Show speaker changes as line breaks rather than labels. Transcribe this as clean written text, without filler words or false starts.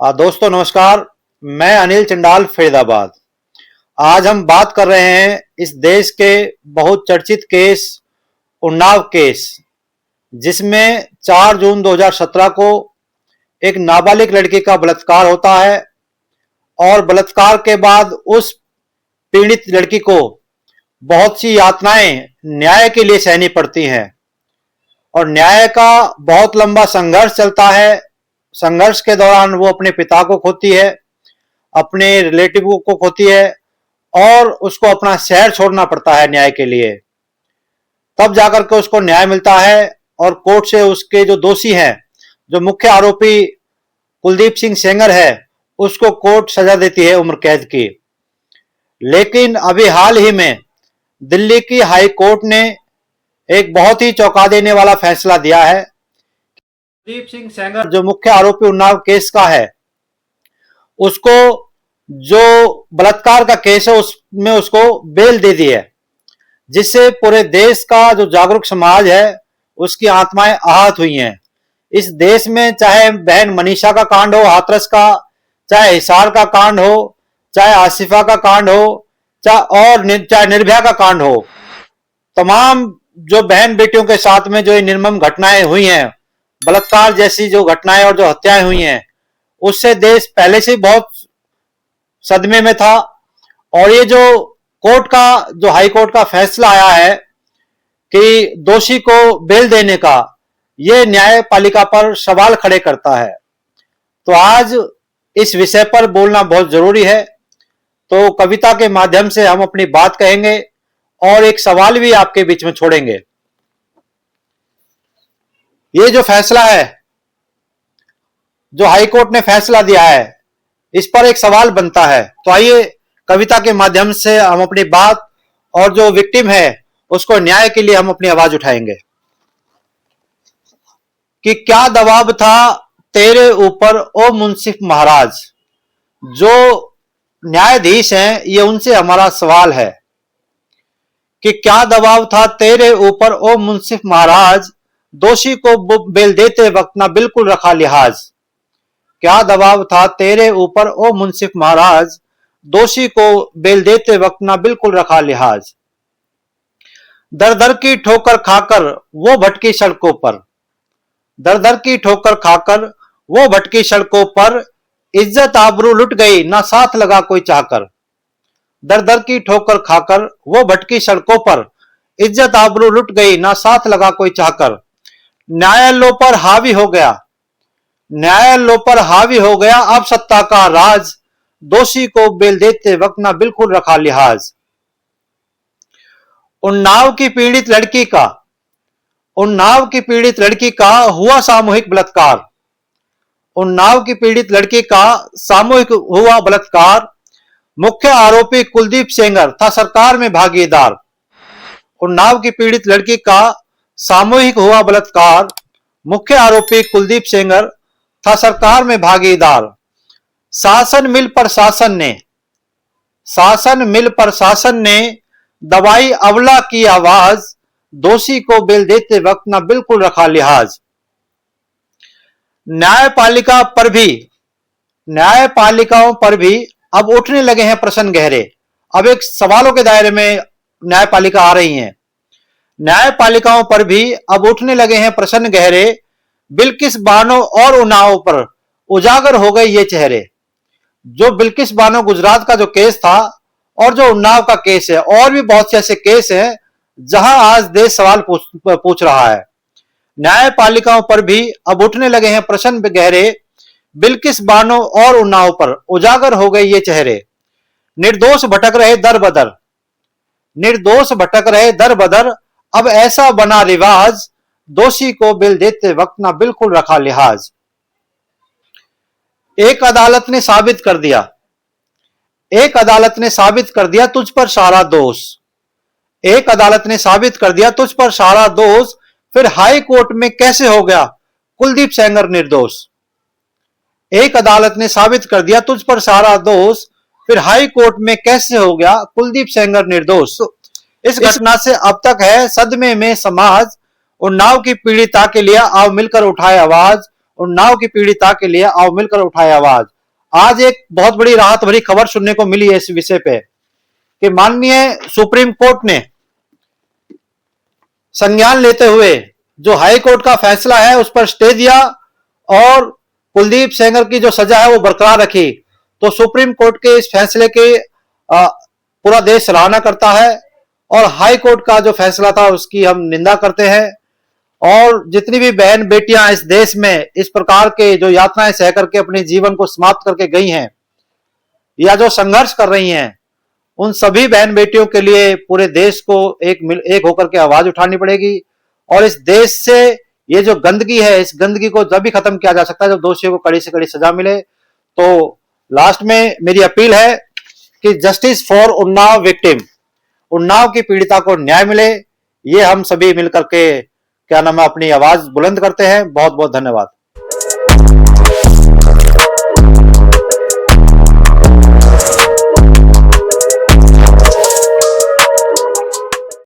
दोस्तों नमस्कार। मैं अनिल चंडाल फरीदाबाद। आज हम बात कर रहे हैं इस देश के बहुत चर्चित केस उन्नाव केस, जिसमें 4 जून 2017 को एक नाबालिग लड़की का बलात्कार होता है और बलात्कार के बाद उस पीड़ित लड़की को बहुत सी यातनाएं न्याय के लिए सहनी पड़ती हैं और न्याय का बहुत लंबा संघर्ष चलता है। संघर्ष के दौरान वो अपने पिता को खोती है, अपने रिलेटिव को खोती है और उसको अपना शहर छोड़ना पड़ता है न्याय के लिए। तब जाकर के उसको न्याय मिलता है और कोर्ट से उसके जो दोषी हैं, जो मुख्य आरोपी कुलदीप सिंह सेंगर है, उसको कोर्ट सजा देती है उम्र कैद की। लेकिन अभी हाल ही में दिल्ली की हाई कोर्ट ने एक बहुत ही चौंका देने वाला फैसला दिया है। कुलदीप सिंह सेंगर जो मुख्य आरोपी उन्नाव केस का है, उसको जो बलात्कार का केस है उसमें उसको बेल दे दी है, जिससे पूरे देश का जो जागरूक समाज है उसकी आत्माएं आहत हुई हैं। इस देश में चाहे बहन मनीषा का कांड हो, हाथरस का, चाहे हिसार का कांड हो, चाहे आसिफा का कांड हो, चाहे निर्भया का कांड हो, तमाम जो बहन बेटियों के साथ में जो निर्मम घटनाएं हुई हैं, बलात्कार जैसी जो घटनाएं और जो हत्याएं हुई हैं, उससे देश पहले से बहुत सदमे में था। और ये जो कोर्ट का जो हाई कोर्ट का फैसला आया है कि दोषी को बेल देने का, ये न्यायपालिका पर सवाल खड़े करता है। तो आज इस विषय पर बोलना बहुत जरूरी है। तो कविता के माध्यम से हम अपनी बात कहेंगे और एक सवाल भी आपके बीच में छोड़ेंगे। ये जो फैसला है, जो हाई कोर्ट ने फैसला दिया है, इस पर एक सवाल बनता है। तो आइए कविता के माध्यम से हम अपनी बात और जो विक्टिम है उसको न्याय के लिए हम अपनी आवाज उठाएंगे। कि क्या दबाव था तेरे ऊपर ओ मुंसिफ महाराज। जो न्यायाधीश हैं, ये उनसे हमारा सवाल है कि क्या दबाव था तेरे ऊपर ओ मुंसिफ महाराज, दोषी को बेल देते वक्त ना बिल्कुल रखा लिहाज। क्या दबाव था तेरे ऊपर ओ मुंसिफ महाराज, दोषी को बेल देते वक्त ना बिल्कुल रखा लिहाज। दर दर की ठोकर खाकर वो भटकी सड़कों पर, दर दर की ठोकर खाकर वो भटकी सड़कों पर, इज्जत आबरू लुट गई ना साथ लगा कोई चाहकर। दर दर की ठोकर खाकर वो भटकी सड़कों पर, इज्जत आबरू लुट गई ना साथ लगा कोई चाहकर। न्यायालयों पर हावी हो गया, न्यायालयों पर हावी हो गया अब सत्ता का राज, दोषी को बेल देते वक्त ना बिल्कुल रखा लिहाज। उन्नाव की पीड़ित लड़की का, उन्नाव की पीड़ित लड़की का हुआ सामूहिक बलात्कार। उन्नाव की पीड़ित लड़की का सामूहिक हुआ बलात्कार, मुख्य आरोपी कुलदीप सेंगर था सरकार में भागीदार। उन्नाव की पीड़ित लड़की का सामूहिक हुआ बलात्कार, मुख्य आरोपी कुलदीप सेंगर था सरकार में भागीदार। शासन मिल प्रशासन ने, शासन मिल प्रशासन ने दबाई अवला की आवाज, दोषी को बेल देते वक्त ना बिल्कुल रखा लिहाज। न्यायपालिका पर भी, न्यायपालिकाओं पर भी अब उठने लगे हैं प्रश्न गहरे। अब एक सवालों के दायरे में न्यायपालिका आ रही है। न्यायपालिकाओं पर भी अब उठने लगे हैं प्रश्न गहरे, बिल्किस बानो और उन्नाव पर उजागर हो गए ये चेहरे। जो बिल्किस बानो गुजरात का जो केस था और जो उन्नाव का केस है, और भी बहुत से ऐसे केस हैं जहां आज देश सवाल पूछ रहा है। न्यायपालिकाओं पर भी अब उठने लगे हैं प्रश्न गहरे, बिल्किस बानो और उन्नाव पर उजागर हो गए ये चेहरे। निर्दोष भटक रहे दर बदर, निर्दोष भटक रहे दर बदर, अब ऐसा बना रिवाज, दोषी को बेल देते वक्त ना बिल्कुल रखा लिहाज। एक अदालत ने साबित कर दिया, एक अदालत ने साबित कर दिया तुझ पर सारा दोष। एक अदालत ने साबित कर दिया तुझ पर सारा दोष, फिर हाई कोर्ट में कैसे हो गया कुलदीप सेंगर निर्दोष। एक अदालत ने साबित कर दिया तुझ पर सारा दोष, फिर हाई कोर्ट में कैसे हो गया कुलदीप सेंगर निर्दोष। इस घटना से अब तक है सदमे में समाज, उन्नाव की पीड़िता के लिए आओ मिलकर उठाए आवाज, उन्नाव की पीड़िता के लिए आओ मिलकर उठाए आवाज। आज एक बहुत बड़ी राहत भरी खबर सुनने को मिली है इस विषय पे कि माननीय सुप्रीम कोर्ट ने संज्ञान लेते हुए जो हाई कोर्ट का फैसला है उस पर स्टे दिया और कुलदीप सेंगर की जो सजा है वो बरकरार रखी। तो सुप्रीम कोर्ट के इस फैसले के पूरा देश सराहना करता है और हाई कोर्ट का जो फैसला था उसकी हम निंदा करते हैं। और जितनी भी बहन बेटियां इस देश में इस प्रकार के जो यातनाएं सह करके अपने जीवन को समाप्त करके गई हैं या जो संघर्ष कर रही हैं, उन सभी बहन बेटियों के लिए पूरे देश को एक होकर के आवाज उठानी पड़ेगी। और इस देश से ये जो गंदगी है, इस गंदगी को जब भी खत्म किया जा सकता है जब दोषियों को कड़ी से कड़ी सजा मिले। तो लास्ट में मेरी अपील है कि justice for Unnao victim, Unnao की पीड़िता को न्याय मिले। ये हम सभी मिलकर के क्या नाम है अपनी आवाज बुलंद करते हैं। बहुत बहुत धन्यवाद।